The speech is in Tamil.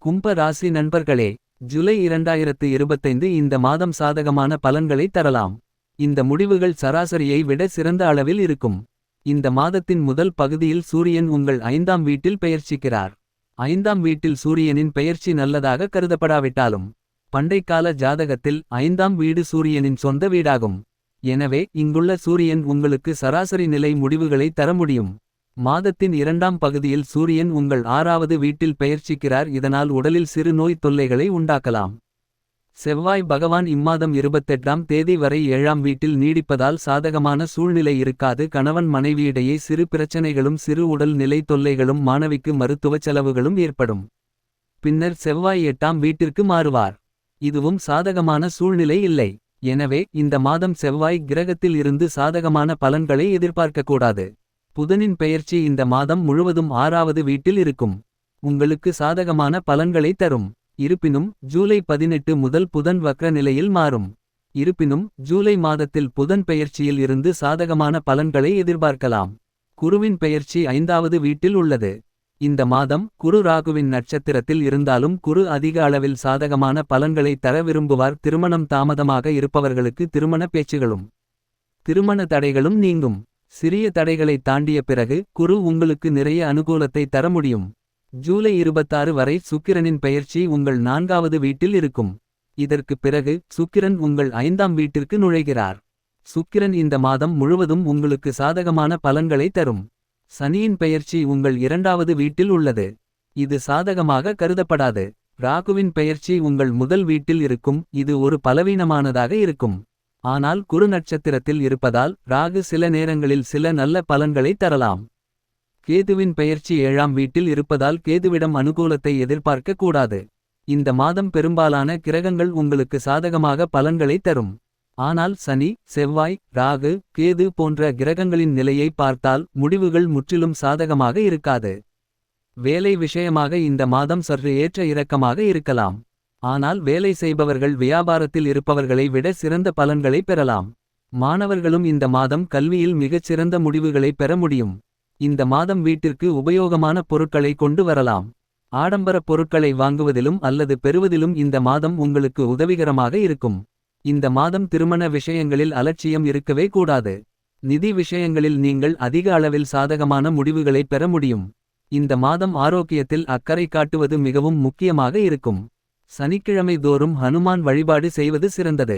கும்ப ராசி நண்பர்களே, ஜூலை 2025 இந்த மாதம் சாதகமான பலன்களை தரலாம். இந்த முடிவுகள் சராசரியை விட சிறந்த அளவில் இருக்கும். இந்த மாதத்தின் முதல் பகுதியில் சூரியன் உங்கள் 5ஆம் வீட்டில் பெயர்ச்சிக்கிறார். 5ஆம் வீட்டில் சூரியனின் பெயர்ச்சி நல்லதாக கருதப்படாவிட்டாலும், பண்டைக்கால ஜாதகத்தில் 5ஆம் வீடு சூரியனின் சொந்த வீடாகும். எனவே இங்குள்ள சூரியன் உங்களுக்கு சராசரி நிலை முடிவுகளை தர முடியும். மாதத்தின் 2ஆம் பகுதியில் சூரியன் உங்கள் 6வது வீட்டில் பெயர்ச்சிக்கிறார். இதனால் உடலில் சிறு நோய் தொல்லைகளை உண்டாக்கலாம். செவ்வாய் பகவான் இம்மாதம் 28ஆம் தேதி வரை 7ஆம் வீட்டில் நீடிப்பதால் சாதகமான சூழ்நிலை இருக்காது. கணவன் மனைவியிடையே சிறு பிரச்சனைகளும் சிறு உடல் நிலை தொல்லைகளும் மாணவிக்கு மருத்துவச் செலவுகளும் ஏற்படும். பின்னர் செவ்வாய் 8ஆம் வீட்டிற்கு மாறுவார். இதுவும் சாதகமான சூழ்நிலை இல்லை. எனவே இந்த மாதம் செவ்வாய் கிரகத்தில் இருந்து சாதகமான பலன்களை எதிர்பார்க்கக்கூடாது. புதனின் பெயர்ச்சி இந்த மாதம் முழுவதும் 6வது வீட்டில் இருக்கும். உங்களுக்கு சாதகமான பலன்களை தரும். இருப்பினும் ஜூலை 18 முதல் புதன் வக்ர நிலையில் மாறும். இருப்பினும் ஜூலை மாதத்தில் புதன் பெயர்ச்சியில் இருந்து சாதகமான பலன்களை எதிர்பார்க்கலாம். குருவின் பெயர்ச்சி 5வது வீட்டில் உள்ளது. இந்த மாதம் குரு ராகுவின் நட்சத்திரத்தில் இருந்தாலும் குரு அதிக அளவில் சாதகமான பலன்களை தர விரும்புவார். திருமணம் தாமதமாக இருப்பவர்களுக்கு திருமண பேச்சுகளும் திருமண தடைகளும் நீங்கும். சிறிய தடைகளை தாண்டிய பிறகு குரு உங்களுக்கு நிறைய அனுகூலத்தை தர முடியும். ஜூலை 26 வரை சுக்கிரனின் பெயர்ச்சி உங்கள் 4வது வீட்டில் இருக்கும். இதற்கு பிறகு சுக்கிரன் உங்கள் 5ஆம் வீட்டிற்கு நுழைகிறார். சுக்கிரன் இந்த மாதம் முழுவதும் உங்களுக்கு சாதகமான பலன்களை தரும். சனியின் பெயர்ச்சி உங்கள் 2வது வீட்டில் உள்ளது. இது சாதகமாக கருதப்படாது. ராகுவின் பெயர்ச்சி உங்கள் முதல் வீட்டில் இருக்கும். இது ஒரு பலவீனமானதாக இருக்கும். ஆனால் குரு நட்சத்திரத்தில் இருப்பதால் ராகு சில நேரங்களில் சில நல்ல பலன்களை தரலாம். கேதுவின் பெயர்ச்சி 7ஆம் வீட்டில் இருப்பதால் கேதுவிடம் அனுகூலத்தை எதிர்பார்க்க கூடாது. இந்த மாதம் பெரும்பாலான கிரகங்கள் உங்களுக்கு சாதகமாக பலன்களை தரும். ஆனால் சனி, செவ்வாய், ராகு, கேது போன்ற கிரகங்களின் நிலையை பார்த்தால் முடிவுகள் முற்றிலும் சாதகமாக இருக்காது. வேலை விஷயமாக இந்த மாதம் சற்று ஏற்ற இறக்கமாக இருக்கலாம். ஆனால் வேலை செய்பவர்கள் வியாபாரத்தில் இருப்பவர்களை விட சிறந்த பலன்களை பெறலாம். மாணவர்களும் இந்த மாதம் கல்வியில் மிகச்சிறந்த முடிவுகளை பெற முடியும். இந்த மாதம் வீட்டிற்கு உபயோகமான பொருட்களை கொண்டு வரலாம். ஆடம்பர பொருட்களை வாங்குவதிலும் அல்லது பெறுவதிலும் இந்த மாதம் உங்களுக்கு உதவிகரமாக இருக்கும். இந்த மாதம் திருமண விஷயங்களில் அலட்சியம் இருக்கவே கூடாது. நிதி விஷயங்களில் நீங்கள் அதிக அளவில் சாதகமான முடிவுகளை பெற முடியும். இந்த மாதம் ஆரோக்கியத்தில் அக்கறை காட்டுவது மிகவும் முக்கியமாக இருக்கும். சனிக்கிழமை தோறும் ஹனுமான் வழிபாடு செய்வது சிறந்தது.